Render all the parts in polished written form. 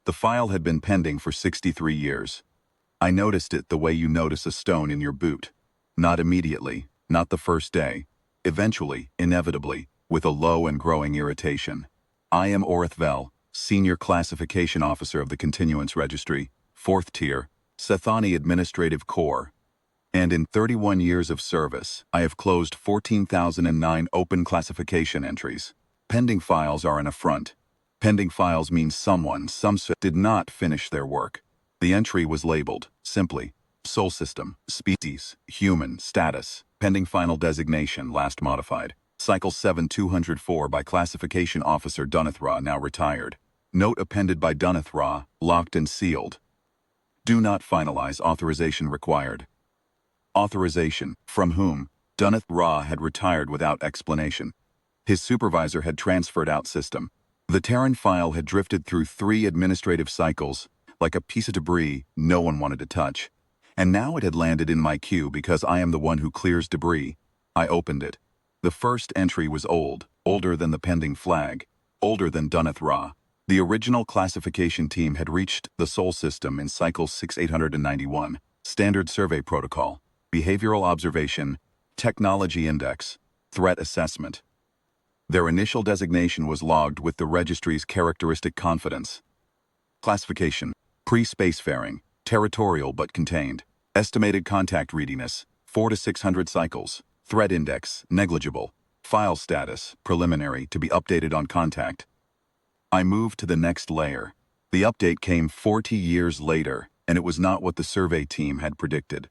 The file had been pending for 63 years. I noticed it the way you notice a stone in your boot. Not immediately, not the first day. Eventually, inevitably, with a low and growing irritation. I am Orithvel, Senior Classification Officer of the Continuance Registry, 4th Tier, Sethani Administrative Corps. And in 31 years of service, I have closed 14,009 open classification entries. Pending files are an affront. Pending files means someone, did not finish their work. The entry was labeled, simply, Sol System, Species, Human, Status, Pending Final Designation, last modified. Cycle 7204 by Classification Officer Dunithra, now retired. Note appended by Dunithra, locked and sealed. Do not finalize, authorization required. Authorization, from whom? Dunithra had retired without explanation. His supervisor had transferred out system. The Terran file had drifted through 3 administrative cycles, like a piece of debris no one wanted to touch. And now it had landed in my queue because I am the one who clears debris. I opened it. The first entry was old, older than the pending flag, older than Dunithra. The original classification team had reached the Sol System in cycle 6891, Standard Survey Protocol, Behavioral Observation, Technology Index, Threat Assessment. Their initial designation was logged with the registry's characteristic confidence. Classification: pre-spacefaring, territorial but contained. Estimated contact readiness: 400 to 600 cycles. Threat index: negligible. File status: preliminary, to be updated on contact. I moved to the next layer. The update came 40 years later, and it was not what the survey team had predicted.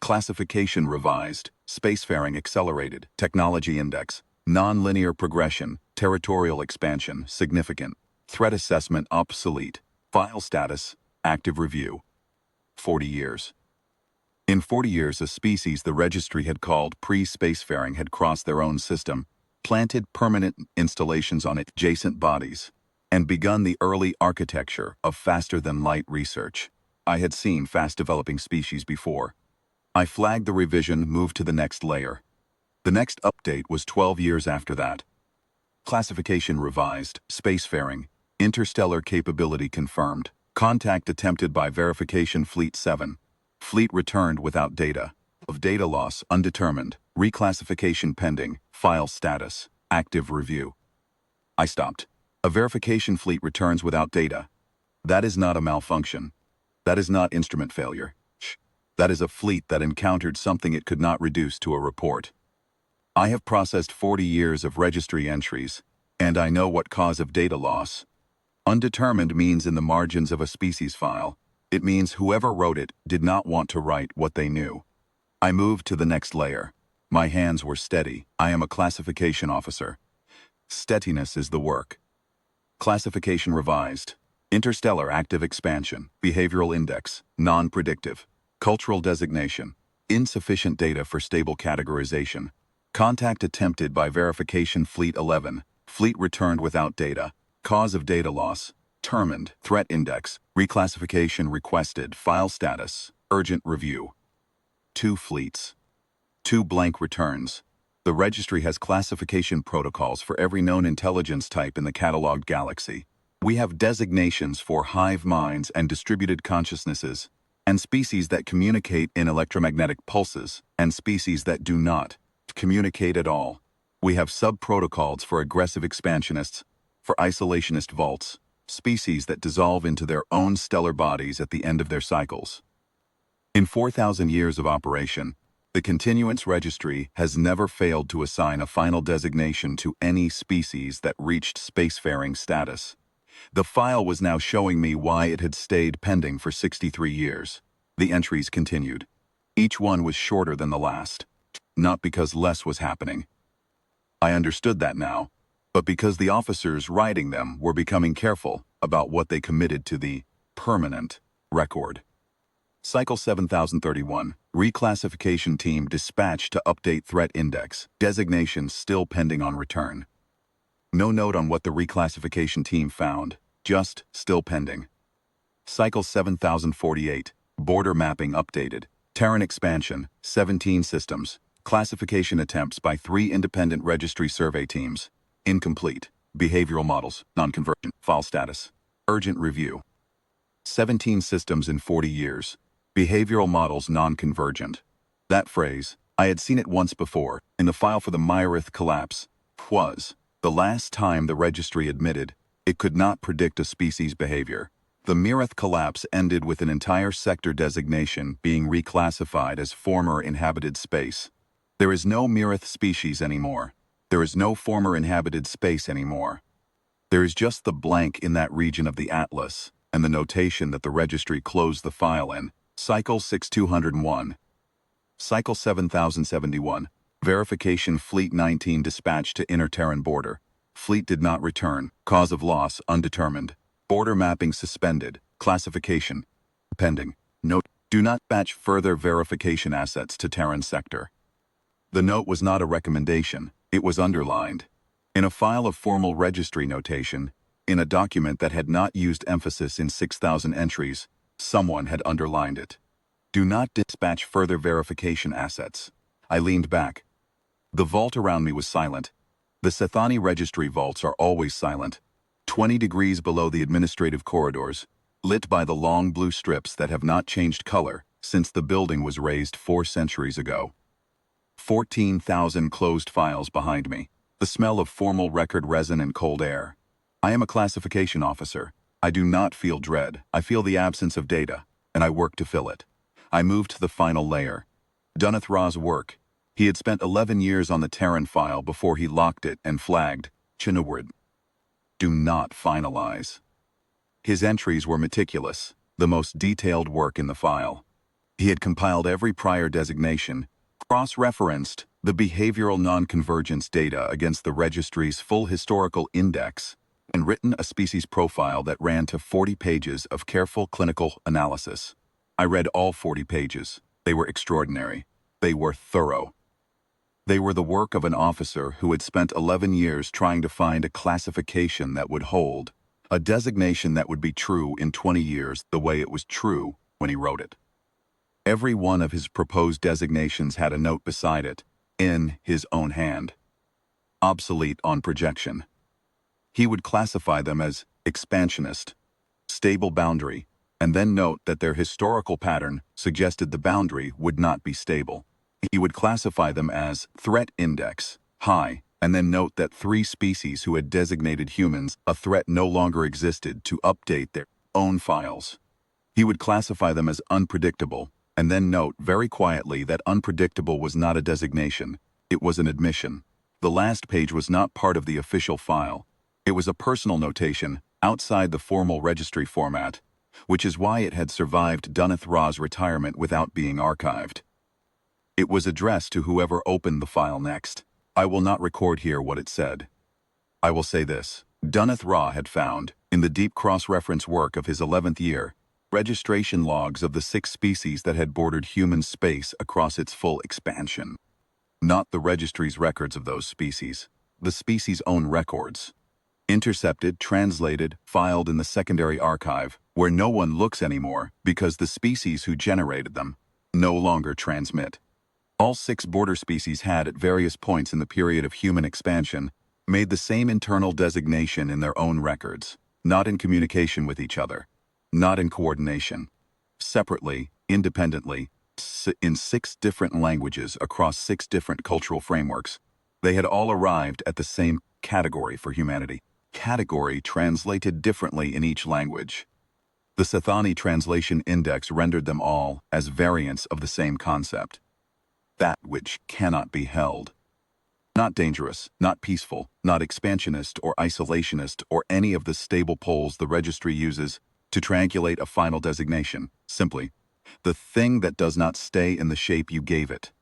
Classification revised, spacefaring accelerated, technology index, non-linear progression, territorial expansion, significant, threat assessment obsolete, file status, active review. 40 years. In 40 years, a species the registry had called pre-spacefaring had crossed their own system, planted permanent installations on adjacent bodies, and begun the early architecture of faster-than-light research. I had seen fast-developing species before. I flagged the revision, moved to the next layer. The next update was 12 years after that. Classification revised, spacefaring, interstellar capability confirmed, contact attempted by verification Fleet 7. Fleet returned without data. Of data loss undetermined, reclassification pending, file status, active review. I stopped. A verification fleet returns without data. That is not a malfunction. That is not instrument failure. That is a fleet that encountered something it could not reduce to a report. I have processed 40 years of registry entries, and I know what cause of data loss. Undetermined means in the margins of a species file. It means whoever wrote it did not want to write what they knew. I moved to the next layer. My hands were steady. I am a classification officer. Steadiness is the work. Classification revised. Interstellar active expansion, behavioral index, non-predictive, cultural designation, insufficient data for stable categorization. Contact attempted by verification Fleet 11, fleet returned without data, cause of data loss, determined, threat index, reclassification requested, file status, urgent review. 2 fleets. 2 blank returns. The registry has classification protocols for every known intelligence type in the cataloged galaxy. We have designations for hive minds and distributed consciousnesses, and species that communicate in electromagnetic pulses, and species that do not communicate at all. We have sub-protocols for aggressive expansionists, for isolationist vaults, species that dissolve into their own stellar bodies at the end of their cycles. In 4,000 years of operation, the Continuance Registry has never failed to assign a final designation to any species that reached spacefaring status. The file was now showing me why it had stayed pending for 63 years. The entries continued. Each one was shorter than the last. Not because less was happening. I understood that now, but because the officers writing them were becoming careful about what they committed to the permanent record. Cycle 7031, reclassification team dispatched to update threat index, designation still pending on return. No note on what the reclassification team found, just still pending. Cycle 7048, border mapping updated, Terran expansion, 17 systems, classification attempts by 3 independent registry survey teams, incomplete, behavioral models, non-convergent, file status. Urgent review. 17 systems in 40 years. Behavioral models non-convergent. That phrase, I had seen it once before, in the file for the Myrick collapse, was the last time the registry admitted it could not predict a species' behavior. The Myrick collapse ended with an entire sector designation being reclassified as former inhabited space. There is no Myrick species anymore. There is no former inhabited space anymore. There is just the blank in that region of the atlas, and the notation that the registry closed the file in. Cycle 6201. Cycle 7071. Verification Fleet 19 dispatched to Inter-Terran border. Fleet did not return. Cause of loss undetermined. Border mapping suspended. Classification pending. Note: do not batch further verification assets to Terran sector. The note was not a recommendation. It was underlined. In a file of formal registry notation, in a document that had not used emphasis in 6,000 entries, someone had underlined it. Do not dispatch further verification assets. I leaned back. The vault around me was silent. The Sethani registry vaults are always silent. 20 degrees below the administrative corridors, lit by the long blue strips that have not changed color since the building was raised 4 centuries ago. 14,000 closed files behind me. The smell of formal record resin and cold air. I am a classification officer. I do not feel dread. I feel the absence of data, and I work to fill it. I moved to the final layer. Dunneth Ra's work. He had spent 11 years on the Terran file before he locked it and flagged, Chinaward. Do not finalize. His entries were meticulous, the most detailed work in the file. He had compiled every prior designation, cross-referenced the behavioral non-convergence data against the registry's full historical index, and written a species profile that ran to 40 pages of careful clinical analysis. I read all 40 pages. They were extraordinary. They were thorough. They were the work of an officer who had spent 11 years trying to find a classification that would hold, a designation that would be true in 20 years the way it was true when he wrote it. Every one of his proposed designations had a note beside it, in his own hand. Obsolete on projection. He would classify them as expansionist, stable boundary, and then note that their historical pattern suggested the boundary would not be stable. He would classify them as threat index, high, and then note that 3 species who had designated humans a threat no longer existed to update their own files. He would classify them as unpredictable, and then note very quietly that unpredictable was not a designation, it was an admission. The last page was not part of the official file. It was a personal notation outside the formal registry format, which is why it had survived Dunneth Ra's retirement without being archived. It was addressed to whoever opened the file next. I will not record here what it said. I will say this. Dunneth Ra had found, in the deep cross-reference work of his 11th year, registration logs of the 6 species that had bordered human space across its full expansion. Not the registry's records of those species, the species' own records. Intercepted, translated, filed in the secondary archive, where no one looks anymore because the species who generated them no longer transmit. All 6 border species had, at various points in the period of human expansion, made the same internal designation in their own records, not in communication with each other, not in coordination. Separately, independently, in 6 different languages across 6 different cultural frameworks, they had all arrived at the same category for humanity. Category translated differently in each language. The Sethani translation index rendered them all as variants of the same concept. That which cannot be held. Not dangerous, not peaceful, not expansionist or isolationist or any of the stable poles the registry uses to triangulate a final designation. Simply, the thing that does not stay in the shape you gave it.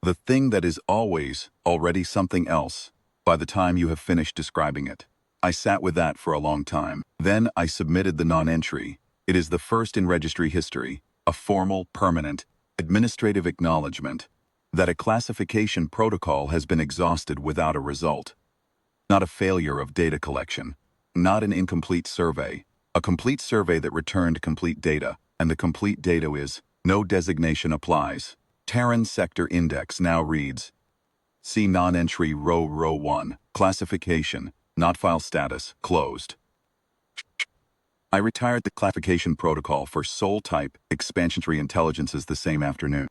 The thing that is always already something else by the time you have finished describing it. I sat with that for a long time. Then I submitted the non-entry. It is the first in registry history, a formal, permanent, administrative acknowledgement that a classification protocol has been exhausted without a result. Not a failure of data collection, not an incomplete survey, a complete survey that returned complete data, and the complete data is, no designation applies. Terran Sector Index now reads, see non-entry row 1, classification, not file status, closed. I retired the classification protocol for soul-type expansionary intelligences the same afternoon.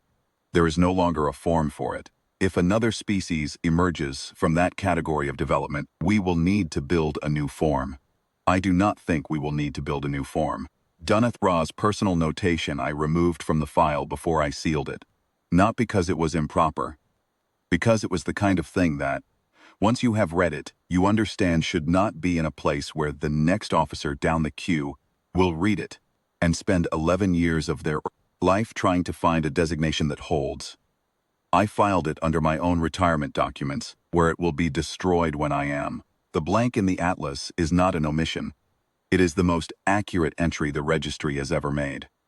There is no longer a form for it. If another species emerges from that category of development, we will need to build a new form. I do not think we will need to build a new form. Dunneth Raw's personal notation I removed from the file before I sealed it. Not because it was improper, because it was the kind of thing that, once you have read it, you understand should not be in a place where the next officer down the queue will read it and spend 11 years of their life trying to find a designation that holds. I filed it under my own retirement documents, where it will be destroyed when I am. The blank in the atlas is not an omission. It is the most accurate entry the registry has ever made.